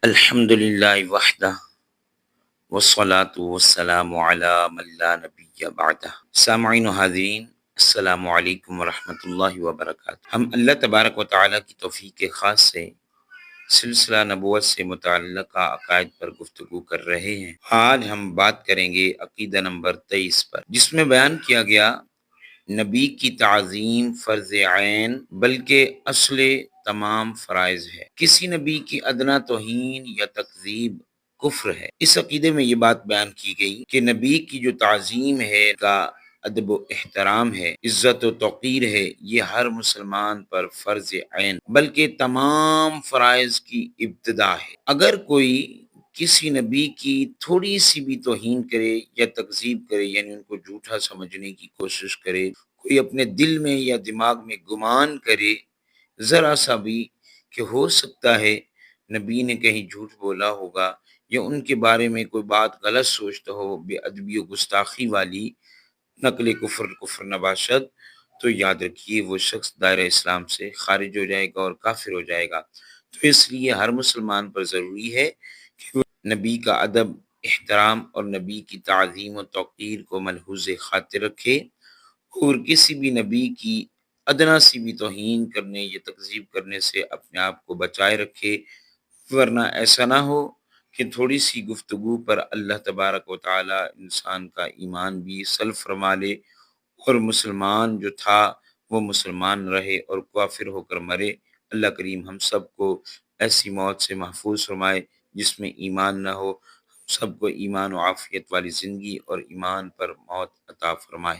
الحمد للہ وحدہ والصلاة والسلام علی من لا نبی بعدہ۔ سامعین و حاضرین، السلام علیکم ورحمۃ اللہ وبرکاتہ۔ ہم اللہ تبارک و تعالیٰ کی توفیق خاص سے سلسلہ نبوت سے متعلقہ عقائد پر گفتگو کر رہے ہیں۔ آج ہم بات کریں گے عقیدہ نمبر 23 پر، جس میں بیان کیا گیا نبی کی تعظیم فرض عین بلکہ اصل تمام فرائض ہے۔ کسی نبی کی ادنا توہین یا تکذیب کفر ہے۔ اس عقیدے میں یہ بات بیان کی گئی کہ نبی کی جو تعظیم ہے، کا ادب و احترام ہے، عزت و توقیر ہے، یہ ہر مسلمان پر فرض عین بلکہ تمام فرائض کی ابتدا ہے۔ اگر کوئی کسی نبی کی تھوڑی سی بھی توہین کرے یا تکذیب کرے، یعنی ان کو جھوٹا سمجھنے کی کوشش کرے، کوئی اپنے دل میں یا دماغ میں گمان کرے ذرا سا بھی کہ ہو سکتا ہے نبی نے کہیں جھوٹ بولا ہوگا یا ان کے بارے میں کوئی بات غلط سوچتا ہو، بے ادبی و گستاخی والی، نقل کفر نباشد، تو یاد رکھیے وہ شخص دائرہ اسلام سے خارج ہو جائے گا اور کافر ہو جائے گا۔ تو اس لیے ہر مسلمان پر ضروری ہے کہ وہ نبی کا ادب، احترام اور نبی کی تعظیم و توقیر کو ملحوظ خاطر رکھے اور کسی بھی نبی کی ادنا سی بھی توہین کرنے یا تکذیب کرنے سے اپنے آپ کو بچائے رکھے، ورنہ ایسا نہ ہو کہ تھوڑی سی گفتگو پر اللہ تبارک و تعالی انسان کا ایمان بھی سلب فرما لے اور مسلمان جو تھا وہ مسلمان رہے اور کافر ہو کر مرے۔ اللہ کریم ہم سب کو ایسی موت سے محفوظ فرمائے جس میں ایمان نہ ہو، ہم سب کو ایمان و عافیت والی زندگی اور ایمان پر موت عطا فرمائے۔